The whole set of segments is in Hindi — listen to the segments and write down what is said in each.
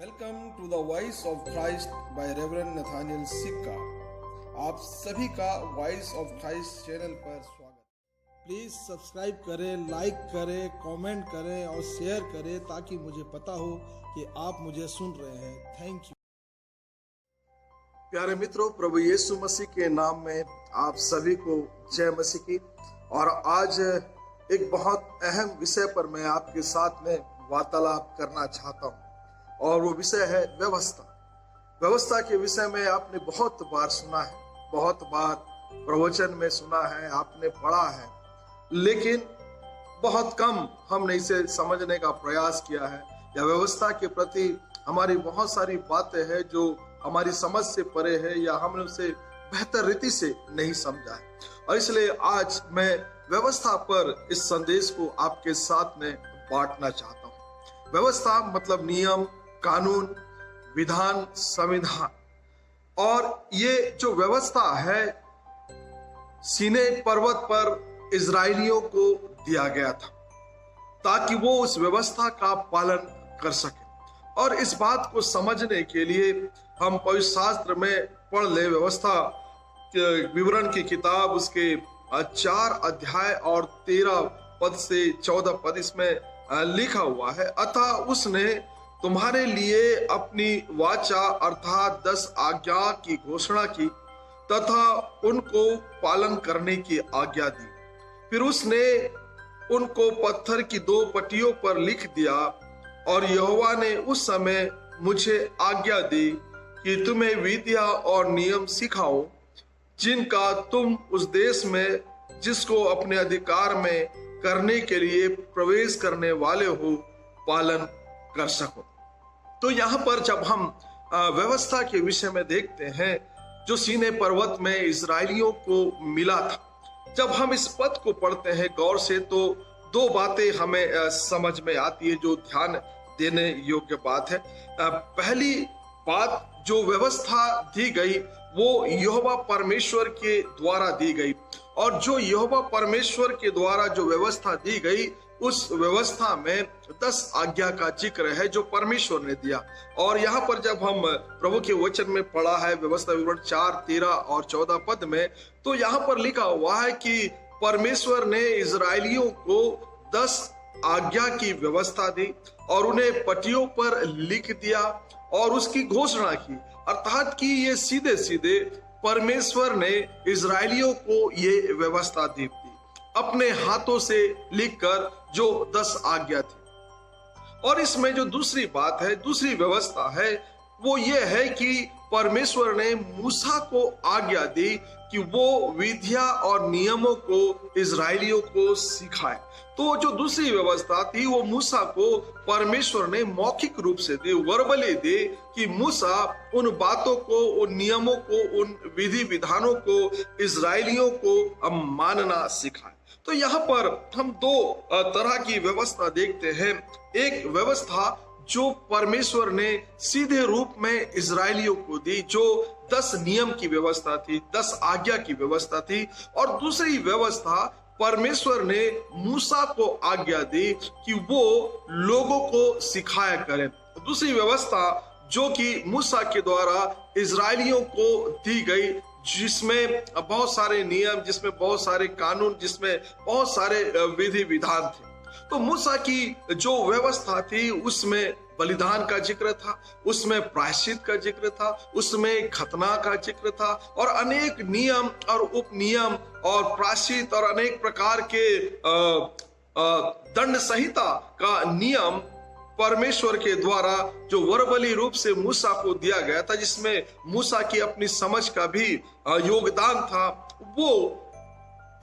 Welcome to the voice of Christ by reverend Nathaniel Sikka. आप सभी का वॉइस ऑफ क्राइस्ट चैनल पर स्वागत। प्लीज सब्सक्राइब करें, लाइक करें, कमेंट करें और शेयर करें ताकि मुझे पता हो कि आप मुझे सुन रहे हैं। Thank you. प्यारे मित्रों, प्रभु यीशु मसीह के नाम में आप सभी को जय मसीह की। और आज एक बहुत अहम विषय पर मैं आपके साथ में वार्तालाप करना चाहता हूँ और वो विषय है व्यवस्था। व्यवस्था के विषय में आपने बहुत बार सुना है, बहुत बार प्रवचन में सुना है, आपने पढ़ा है, लेकिन बहुत कम हमने इसे समझने का प्रयास किया है। या व्यवस्था के प्रति हमारी बहुत सारी बातें हैं जो हमारी समझ से परे है या हमने उसे बेहतर रीति से नहीं समझा है। और इसलिए आज मैं व्यवस्था पर इस संदेश को आपके साथ में बांटना चाहता हूँ। व्यवस्था मतलब नियम, कानून, विधान, संविधान। और ये जो व्यवस्था है सीनै पर्वत पर इजरायलियों को दिया गया था ताकि वो उस व्यवस्था का पालन कर सके। और इस बात को समझने के लिए हम पवित्र शास्त्र में पढ़ ले। व्यवस्था विवरण की किताब उसके 4 अध्याय और 13 पद से 14 पद इसमें लिखा हुआ है। अतः उसने तुम्हारे लिए अपनी वाचा अर्थात 10 आज्ञा की घोषणा की तथा उनको पालन करने की आज्ञा दी। फिर उसने उनको पत्थर की 2 पट्टियों पर लिख दिया। और यहोवा ने उस समय मुझे आज्ञा दी कि तुम्हें विद्या और नियम सिखाओ जिनका तुम उस देश में जिसको अपने अधिकार में करने के लिए प्रवेश करने वाले हो पालन कर सको। तो यहाँ पर जब हम व्यवस्था के विषय में देखते हैं जो सीनै पर्वत में इजरायलियों को मिला था, जब हम इस पद को पढ़ते हैं गौर से तो 2 बातें हमें समझ में आती है जो ध्यान देने योग्य बात है। पहली बात, जो व्यवस्था दी गई वो यहोवा परमेश्वर के द्वारा दी गई। और जो यहोवा परमेश्वर के द्वारा जो व्यवस्था दी गई उस व्यवस्था में 10 आज्ञा का जिक्र है जो परमेश्वर ने दिया। और यहाँ पर जब हम प्रभु के वचन में पढ़ा है व्यवस्था विवरण 4, 13 और 14 पद में, तो यहाँ पर लिखा हुआ है कि परमेश्वर ने इजरायलियों को 10 आज्ञा की व्यवस्था दी और उन्हें पट्टियों पर लिख दिया और उसकी घोषणा की। अर्थात कि ये सीधे सीधे परमेश्वर ने इजरायलियों को ये व्यवस्था दी थी अपने हाथों से लिखकर, जो 10 आज्ञा थी। और इसमें जो दूसरी बात है, दूसरी व्यवस्था है, वो ये है कि परमेश्वर ने मूसा को आज्ञा दी कि वो विधिया और नियमों को इजरायलियों को सिखाए। तो जो दूसरी व्यवस्था थी वो मूसा को परमेश्वर ने मौखिक रूप से दी, वर्बली दी कि मूसा उन बातों को, उन नियमों को, उन विधि विधानों को इजरायलियों को मानना सिखाए। तो यहाँ पर हम 2 तरह की व्यवस्था देखते हैं। एक व्यवस्था जो परमेश्वर ने सीधे रूप में इजरायलियों को दी, जो 10 नियम की व्यवस्था थी, 10 आज्ञा की व्यवस्था थी। और दूसरी व्यवस्था परमेश्वर ने मूसा को आज्ञा दी कि वो लोगों को सिखाया करें। दूसरी व्यवस्था जो कि मूसा के द्वारा इजरायलियों को दी गई, जिसमें बहुत सारे नियम, जिसमें बहुत सारे कानून, जिसमें बहुत सारे विधि विधान थे। तो मूसा की जो व्यवस्था थी उसमें बलिदान का जिक्र था, उसमें प्रायश्चित का जिक्र था, उसमें खतना का जिक्र था और अनेक नियम और उपनियम और प्रायश्चित और अनेक प्रकार के दंड संहिता का नियम परमेश्वर के द्वारा जो वर्बली रूप से मूसा को दिया गया था, जिसमें मूसा की अपनी समझ का भी योगदान था, वो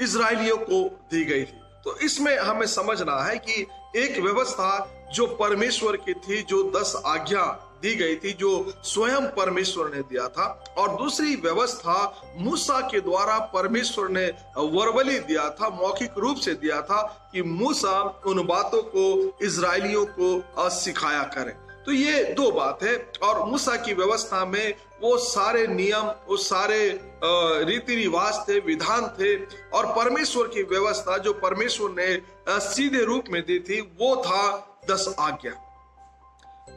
इजरायलियों को दी गई थी। तो इसमें हमें समझना है कि एक व्यवस्था जो परमेश्वर की थी, जो 10 आज्ञा दी गई थी, जो स्वयं परमेश्वर ने दिया था, और दूसरी व्यवस्था मूसा के द्वारा परमेश्वर ने वर्बली दिया था, मौखिक रूप से दिया था कि मूसा उन बातों को इजरायलियों को सिखाया करे। तो ये 2 बात है। और मूसा की व्यवस्था में वो सारे नियम, वो सारे रीति रिवाज थे, विधान थे। और परमेश्वर की व्यवस्था जो परमेश्वर ने सीधे रूप में दी थी वो था 10 आज्ञा।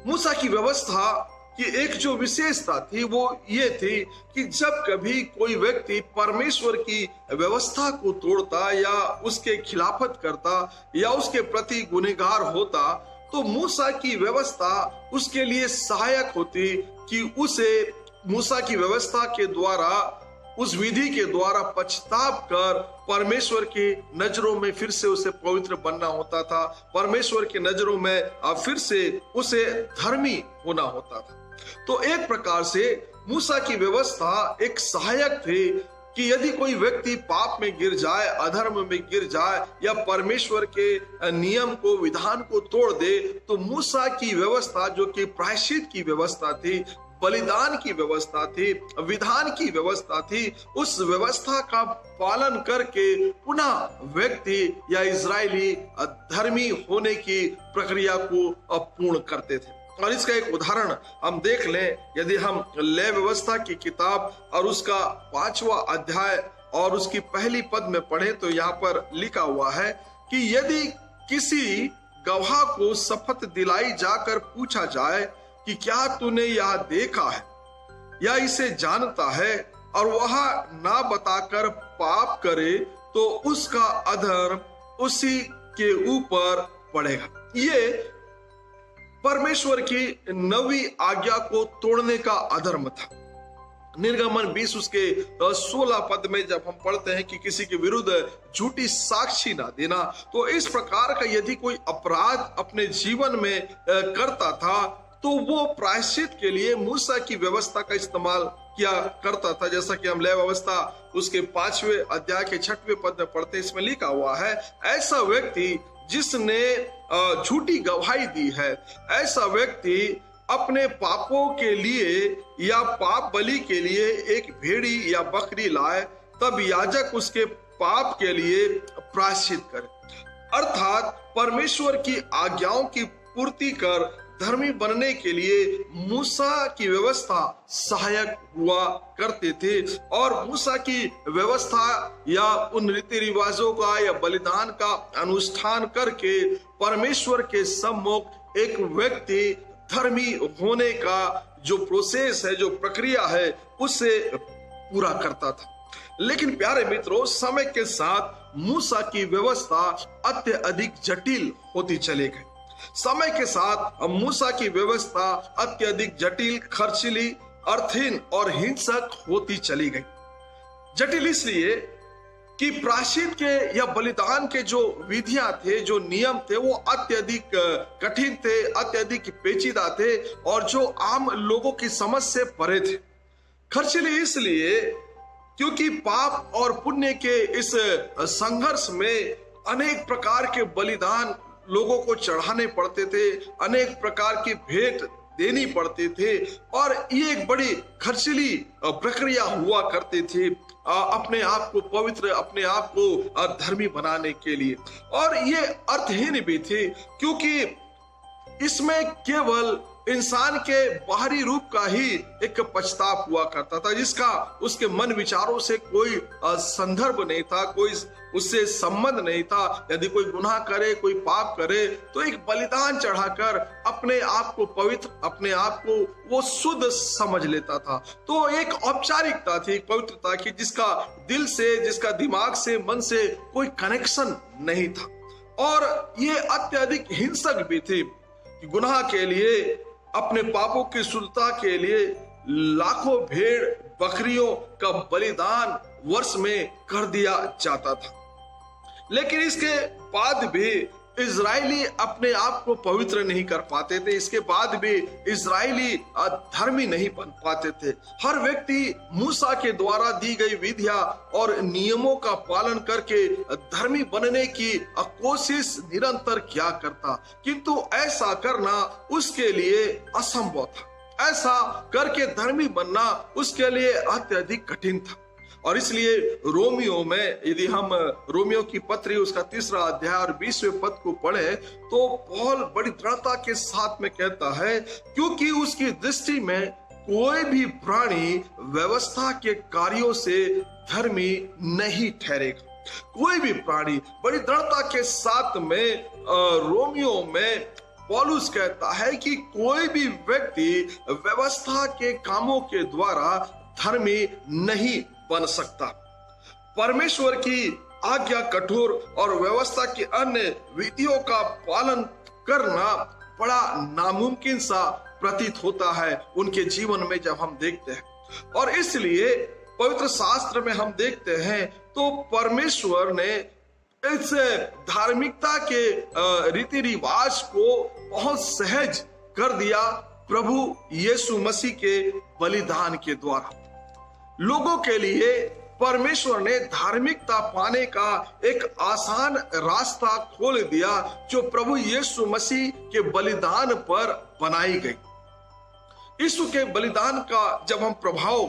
मूसा की व्यवस्था की एक जो विशेषता थी वो ये थी कि जब कभी कोई व्यक्ति परमेश्वर की व्यवस्था को तोड़ता या उसके खिलाफत करता या उसके प्रति गुनहगार होता, तो मूसा की व्यवस्था उसके लिए सहायक होती कि उसे मूसा की व्यवस्था के द्वारा, उस विधि के द्वारा पछताप कर परमेश्वर की नजरों में फिर से उसे पवित्र बनना होता था, परमेश्वर की नजरों में फिर से उसे धर्मी होना होता था। तो एक प्रकार से मूसा की व्यवस्था एक सहायक थी कि यदि कोई व्यक्ति पाप में गिर जाए, अधर्म में गिर जाए या परमेश्वर के नियम को, विधान को तोड़ दे, तो मूसा की व्यवस्था जो कि प्रायश्चित की व्यवस्था थी, बलिदान की व्यवस्था थी, विधान की व्यवस्था थी, उस व्यवस्था का पालन करके पुनः व्यक्ति या इजरायली धर्मी होने की प्रक्रिया को पूर्ण करते थे। और इसका एक उदाहरण हम देख लें, यदि हम लेवी व्यवस्था की किताब और उसका 5वां अध्याय और उसकी पहली पद में पढ़े तो यहाँ पर लिखा हुआ है कि यदि किसी गवाह को शपथ दिलाई जाकर पूछा जाए कि क्या तूने यह देखा है या इसे जानता है, और वह ना बताकर पाप करे, तो उसका अधर्म उसी के ऊपर पड़ेगा। ये परमेश्वर की 9वीं आज्ञा को तोड़ने का अधर्म था। निर्गमन 20 उसके 16 पद में जब हम पढ़ते हैं कि किसी के विरुद्ध झूठी साक्षी ना देना, तो इस प्रकार का यदि कोई अपराध अपने जीवन में करता था तो वो प्रायश्चित के लिए मूसा की व्यवस्था का इस्तेमाल किया करता था। जैसा कि हम लेवी व्यवस्था उसके 5वें अध्याय के 6वें पद में पढ़ते, इसमें लिखा हुआ है, ऐसा व्यक्ति जिसने झूठी गवाही दी है, ऐसा व्यक्ति अपने पापों के लिए या पाप बलि के लिए एक भेड़ी या बकरी लाए, तब याजक उसके पाप के लिए प्रायश्चित करे। अर्थात परमेश्वर की आज्ञाओं की पूर्ति कर धर्मी बनने के लिए मूसा की व्यवस्था सहायक हुआ करते थे, और मूसा की व्यवस्था या उन रीति रिवाजों का या बलिदान का अनुष्ठान करके परमेश्वर के सम्मुख एक व्यक्ति धर्मी होने का जो प्रोसेस है, जो प्रक्रिया है, उसे पूरा करता था। लेकिन प्यारे मित्रों, समय के साथ मूसा की व्यवस्था अत्यधिक जटिल होती चली गई। समय के साथ मूसा की व्यवस्था अत्यधिक जटिल, खर्चीली, अर्थहीन और हिंसक होती चली गई। जटिल इसलिए कि प्रायश्चित के या बलिदान के जो विधियां थे, जो नियम थे, वो अत्यधिक कठिन थे, अत्यधिक पेचीदा थे और जो आम लोगों की समझ से परे थे। खर्चीली इसलिए क्योंकि पाप और पुण्य के इस संघर्ष में अनेक प्रकार के बलिदान लोगों को चढ़ाने पड़ते थे, अनेक प्रकार की भेंट देनी पड़ती थे, और ये एक बड़ी खर्चीली प्रक्रिया हुआ करती थी अपने आप को पवित्र, अपने आप को धर्मी बनाने के लिए। और ये अर्थहीन भी थी क्योंकि इसमें केवल इंसान के बाहरी रूप का ही एक पछताप हुआ करता था, जिसका उसके मन विचारों से कोई संदर्भ नहीं था, कोई उससे संबंध नहीं था। यदि कोई गुनाह करे, कोई पाप करे, तो एक बलिदान चढ़ाकर अपने आप को पवित्र, अपने आप को वो शुद्ध समझ लेता था। तो एक औपचारिकता थी, एक पवित्रता की, जिसका दिल से, जिसका दिमाग से, मन से कोई कनेक्शन नहीं था। और ये अत्यधिक हिंसक भी थी कि गुनाह के लिए, अपने पापों की शुद्धता के लिए लाखों भेड़ बकरियों का बलिदान वर्ष में कर दिया जाता था। लेकिन इसके बाद भी इजरायली अपने आप को पवित्र नहीं कर पाते थे, इसके बाद भी इजरायली धर्मी नहीं बन पाते थे। हर व्यक्ति मूसा के द्वारा दी गई विधियां और नियमों का पालन करके धर्मी बनने की कोशिश निरंतर किया करता, किंतु ऐसा करना उसके लिए असंभव था। ऐसा करके धर्मी बनना उसके लिए अत्यधिक कठिन था। और इसलिए रोमियो में, यदि हम रोमियो की पत्री उसका 3रा अध्याय और 20वें पद को पढ़े, तो पौल बड़ी दृढ़ता के साथ में कहता है, क्योंकि उसकी दृष्टि में कोई भी प्राणी व्यवस्था के कार्यों से धर्मी नहीं ठहरेगा। कोई भी प्राणी, बड़ी दृढ़ता के साथ में रोमियो में पौलुस कहता है कि कोई भी व्यक्ति व्यवस्था के कामों के द्वारा धर्मी नहीं बन सकता। परमेश्वर की आज्ञा कठोर और व्यवस्था की अन्य विधियों का पालन करना बड़ा नामुमकिन सा प्रतीत होता है उनके जीवन में जब हम देखते हैं। और इसलिए पवित्र शास्त्र में हम देखते हैं तो परमेश्वर ने इस धार्मिकता के रीति रिवाज को बहुत सहज कर दिया प्रभु यीशु मसीह के बलिदान के द्वारा। लोगों के लिए परमेश्वर ने धार्मिकता पाने का एक आसान रास्ता खोल दिया जो प्रभु यीशु मसीह के बलिदान पर बनाई गई। यीशु के बलिदान का जब हम प्रभाव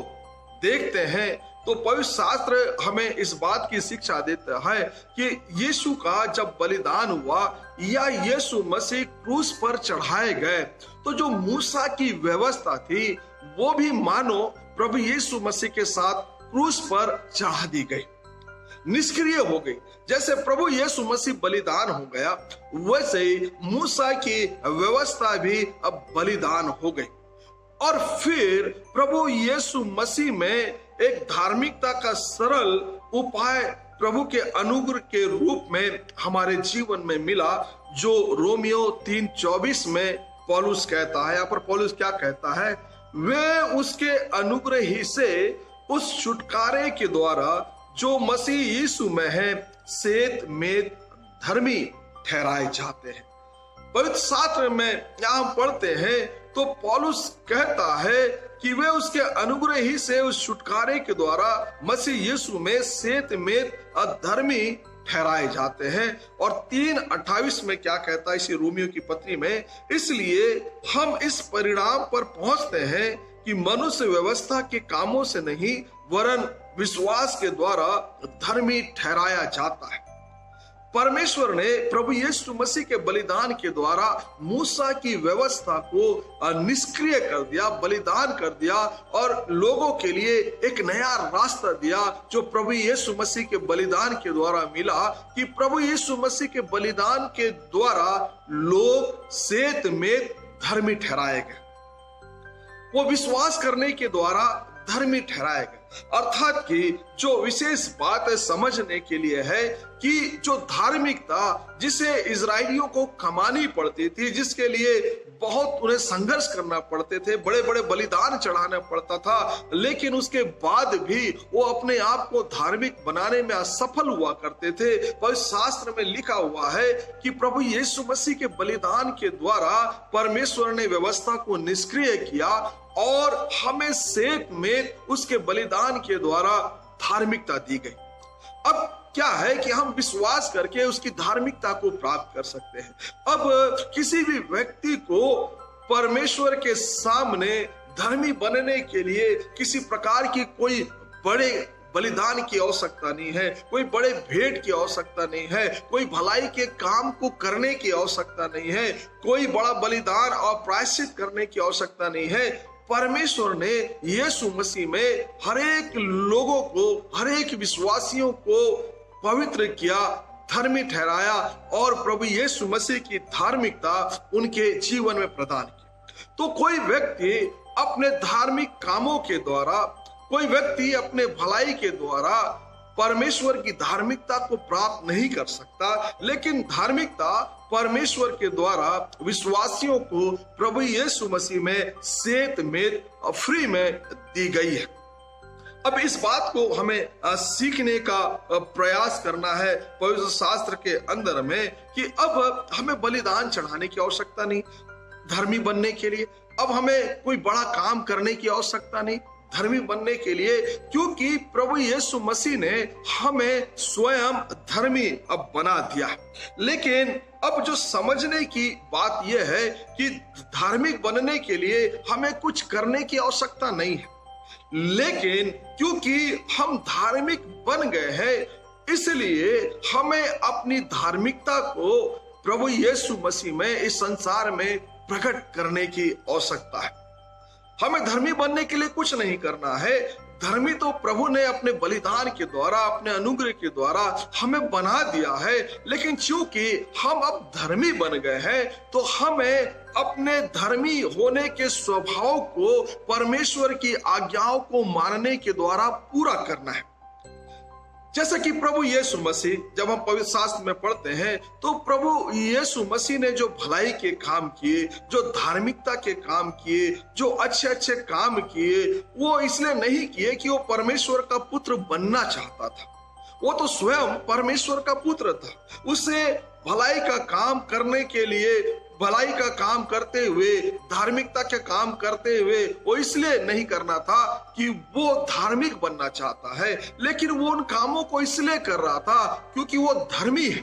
देखते हैं तो पवित्र शास्त्र हमें इस बात की शिक्षा देता है कि यीशु का जब बलिदान हुआ या यीशु मसीह क्रूस पर चढ़ाए गए तो जो मूसा की व्यवस्था थी वो भी मानो प्रभु यीशु मसीह के साथ क्रूस पर चढ़ा दी गई, निष्क्रिय हो गई। जैसे प्रभु यीशु मसीह बलिदान हो गया वैसे ही मूसा की व्यवस्था भी अब बलिदान हो गई। और फिर प्रभु यीशु मसीह में एक धार्मिकता का सरल उपाय प्रभु के अनुग्रह के रूप में हमारे जीवन में मिला, जो रोमियो 3:24 में पौलुस कहता है। यहाँ पर पौलुस क्या कहता है? वे उसके अनुग्रह ही से उस छुटकारे के द्वारा जो मसीह यीशु में है सेत में धर्मी ठहराए जाते हैं। पवित्र शास्त्र में यहाँ पढ़ते हैं तो पौलुस कहता है कि वे उसके अनुग्रह ही से उस छुटकारे के द्वारा मसीह यीशु में सेत में अधर्मी ठहराए जाते हैं। और 3:28 में क्या कहता है इसी रोमियो की पत्री में? इसलिए हम इस परिणाम पर पहुंचते हैं कि मनुष्य व्यवस्था के कामों से नहीं वरन विश्वास के द्वारा धर्मी ठहराया जाता है। परमेश्वर ने प्रभु यीशु मसीह के बलिदान के द्वारा मूसा की व्यवस्था को निष्क्रिय कर दिया, बलिदान कर दिया और लोगों के लिए एक नया रास्ता दिया जो प्रभु यीशु मसीह के बलिदान के द्वारा मिला। कि प्रभु यीशु मसीह के बलिदान के द्वारा लोग सेत में धर्मी ठहराए गए, वो विश्वास करने के द्वारा धर्मी ठहराए गए। अर्थात कि जो विशेष बात समझने के लिए है कि जो धार्मिकता जिसे इजरायलियों को कमानी पड़ती थी, जिसके लिए बहुत उन्हें संघर्ष करना पड़ते थे, बड़े बड़े बलिदान चढ़ाना पड़ता था, लेकिन उसके बाद भी वो अपने आप को धार्मिक बनाने में असफल हुआ करते थे। पर शास्त्र में लिखा हुआ है कि प्रभु यीशु मसीह के बलिदान के द्वारा परमेश्वर ने व्यवस्था को निष्क्रिय किया और हमें सेत में उसके बलिदान के द्वारा धार्मिकता दी गई। अब क्या है कि हम विश्वास करके उसकी धार्मिकता को प्राप्त कर सकते हैं। अब किसी भी व्यक्ति को परमेश्वर के सामने धर्मी बनने के लिए किसी प्रकार की कोई बड़े बलिदान की आवश्यकता नहीं है, कोई बड़े भेंट की आवश्यकता नहीं है, कोई भलाई के काम को करने की आवश्यकता नहीं है, कोई बड़ा बलिदान और प्रायश्चित करने की आवश्यकता नहीं है। परमेश्वर ने यीशु मसीह में हर एक लोगों को, हर एक विश्वासियों को पवित्र किया, धर्मी ठहराया और प्रभु यीशु मसीह की धार्मिकता उनके जीवन में प्रदान की। तो कोई व्यक्ति अपने धार्मिक कामों के द्वारा, कोई व्यक्ति अपने भलाई के द्वारा परमेश्वर की धार्मिकता को प्राप्त नहीं कर सकता, लेकिन धार्मिकता परमेश्वर के द्वारा विश्वासियों को प्रभु यीशु मसीह में सेत में फ्री में दी गई है। अब इस बात को हमें सीखने का प्रयास करना है पवित्र शास्त्र के अंदर में कि अब हमें बलिदान चढ़ाने की आवश्यकता नहीं धर्मी बनने के लिए, अब हमें कोई बड़ा काम करने की आवश्यकता नहीं धर्मी बनने के लिए, क्योंकि प्रभु यीशु मसीह ने हमें स्वयं धर्मी अब बना दिया। लेकिन अब जो समझने की बात यह है कि धार्मिक बनने के लिए हमें कुछ करने की आवश्यकता नहीं है, लेकिन क्योंकि हम धार्मिक बन गए हैं इसलिए हमें अपनी धार्मिकता को प्रभु यीशु मसीह में इस संसार में प्रकट करने की आवश्यकता है। हमें धर्मी बनने के लिए कुछ नहीं करना है। धर्मी तो प्रभु ने अपने बलिदान के द्वारा, अपने अनुग्रह के द्वारा हमें बना दिया है। लेकिन चूंकि हम अब धर्मी बन गए हैं तो हमें अपने धर्मी होने के स्वभाव को परमेश्वर की आज्ञाओं को मानने के द्वारा पूरा करना है। जैसा कि प्रभु यीशु मसीह, जब हम पवित्र शास्त्र में पढ़ते हैं तो प्रभु यीशु मसीह ने जो भलाई के काम किए, जो धार्मिकता के काम किए, जो अच्छे अच्छे काम किए, वो इसलिए नहीं किए कि वो परमेश्वर का पुत्र बनना चाहता था। वो तो स्वयं परमेश्वर का पुत्र था। उसे भलाई का काम करने के लिए, भलाई का काम करते हुए, धार्मिकता के काम करते हुए वो इसलिए नहीं करना था कि वो धार्मिक बनना चाहता है, लेकिन वो उन कामों को इसलिए कर रहा था क्योंकि वो धर्मी है,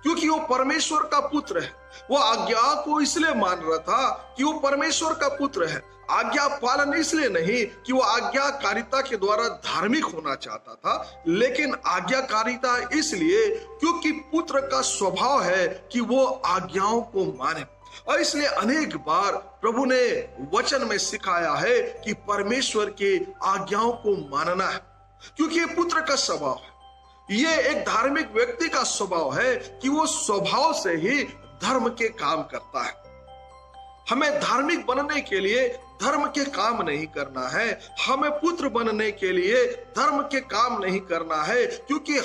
क्योंकि वो परमेश्वर का पुत्र है। वो आज्ञा को इसलिए मान रहा था कि वो परमेश्वर का पुत्र है। आज्ञा पालन इसलिए नहीं कि वो आज्ञाकारिता के द्वारा धार्मिक होना चाहता था, लेकिन आज्ञाकारिता इसलिए क्योंकि पुत्र का स्वभाव है कि वो आज्ञाओं को माने। और इसलिए अनेक बार प्रभु ने वचन में सिखाया है कि परमेश्वर के आज्ञाओं को मानना है, क्योंकि ये पुत्र का स्वभाव है। ये एक धार्मिक व्यक्ति का स्वभाव है कि वो स्वभाव से ही धर्म के काम करता है। हमें धार्मिक बनने के लिए धर्म के काम नहीं करना है, हमें पुत्र बनने के लिए धर्म के काम नहीं करना है, क्योंकि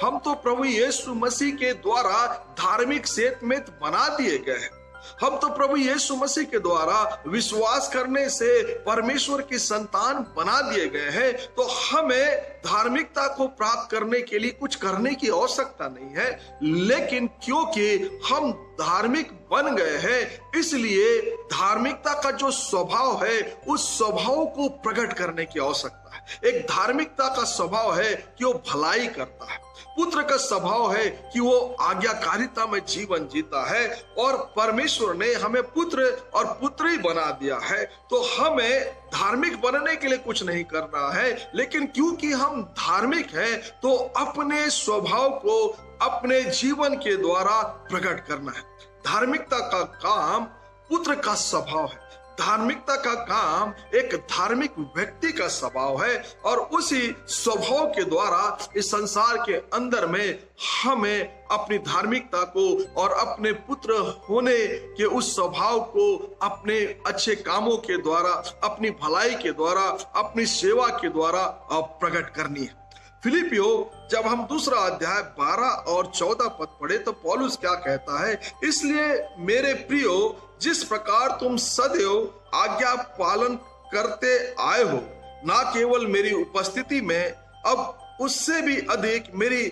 हम तो प्रभु यीशु मसीह के द्वारा धार्मिक सेतमेत बना दिए गए हैं। हम तो प्रभु यीशु मसीह के द्वारा विश्वास करने से परमेश्वर की संतान बना दिए गए हैं। तो हमें धार्मिकता को प्राप्त करने के लिए कुछ करने की आवश्यकता नहीं है, लेकिन क्योंकि हम धार्मिक बन गए हैं, इसलिए धार्मिकता का जो स्वभाव है उस स्वभाव को प्रकट करने की आवश्यकता है। एक धार्मिकता का स्वभाव है कि वो भलाई करता है। पुत्र का स्वभाव है कि वो आज्ञाकारिता में जीवन जीता है, और परमेश्वर ने हमें पुत्र और पुत्री बना दिया है। तो हमें धार्मिक बनने के लिए कुछ नहीं करना है, लेकिन क्योंकि हम धार्मिक हैं तो अपने स्वभाव को अपने जीवन के द्वारा प्रकट करना है। धार्मिकता का काम पुत्र का स्वभाव है। धार्मिकता का काम एक धार्मिक व्यक्ति का स्वभाव है, और उसी स्वभाव के द्वारा इस संसार के अंदर में हमें अपनी धार्मिकता को और अपने पुत्र होने के उस स्वभाव को अपने अच्छे कामों के द्वारा, अपनी भलाई के द्वारा, अपनी सेवा के द्वारा प्रकट करनी है। फिलिपियो, जब हम दूसरा अध्याय 12 और 14 पद पढ़े तो पौलुस क्या कहता है, इसलिए मेरे प्रियो, जिस प्रकार तुम सदैव आज्ञा पालन करते आए हो, ना केवल मेरी उपस्थिति में, अब उससे भी अधिक मेरी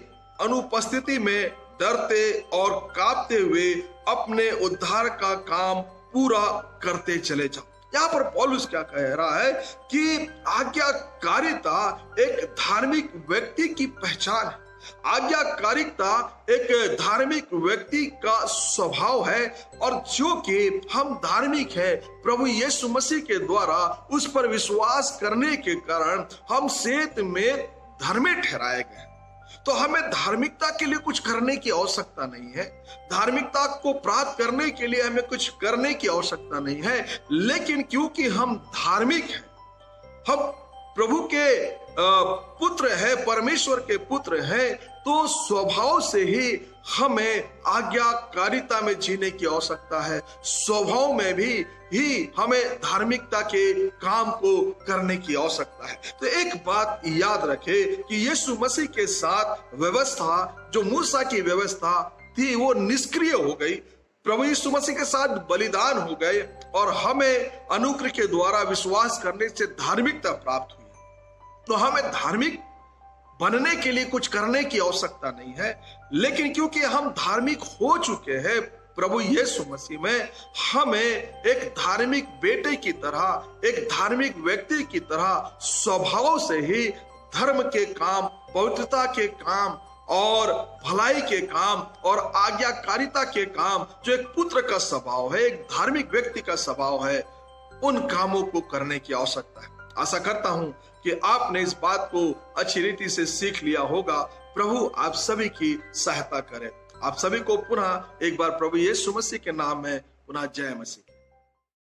अनुपस्थिति में डरते और कांपते हुए अपने उद्धार का काम पूरा करते चले जाओ। यहाँ पर पौलुस क्या कह रहा है कि आज्ञाकारिता एक धार्मिक व्यक्ति की पहचान है। आज्ञाकारिता एक धार्मिक व्यक्ति का स्वभाव है, और जो कि हम धार्मिक हैं प्रभु यीशु मसीह के द्वारा उस पर विश्वास करने के कारण हम सेत में धर्मी ठहराए गए। तो हमें धार्मिकता के लिए कुछ करने की आवश्यकता नहीं है, धार्मिकता को प्राप्त करने के लिए हमें कुछ करने की आवश्यकता नहीं है, लेकिन क्योंकि हम धार्मिक हैं, हम प्रभु के पुत्र है, परमेश्वर के पुत्र हैं, तो स्वभाव से ही हमें आज्ञाकारिता में जीने की आवश्यकता है। स्वभाव में भी हमें धार्मिकता के काम को करने की आवश्यकता है। तो एक बात याद रखें कि यीशु मसीह के साथ व्यवस्था, जो मूसा की व्यवस्था थी, वो निष्क्रिय हो गई। प्रभु यीशु मसीह के साथ बलिदान हो गए, और हमें अनुग्रह के द्वारा विश्वास करने से धार्मिकता प्राप्त हुई। तो हमें धार्मिक बनने के लिए कुछ करने की आवश्यकता नहीं है, लेकिन क्योंकि हम धार्मिक हो चुके हैं प्रभु यीशु मसीह में, हमें एक धार्मिक बेटे की तरह, एक धार्मिक व्यक्ति की तरह स्वभाव से ही धर्म के काम, पवित्रता के काम और भलाई के काम और आज्ञाकारिता के काम, जो एक पुत्र का स्वभाव है, एक धार्मिक व्यक्ति का स्वभाव है, उन कामों को करने की आवश्यकता है। आशा करता हूं कि आपने इस बात को अच्छी रीति से सीख लिया होगा। प्रभु आप सभी की सहायता करे। आप सभी को पुनः एक बार प्रभु यीशु मसीह के नाम में पुनः जय मसीह।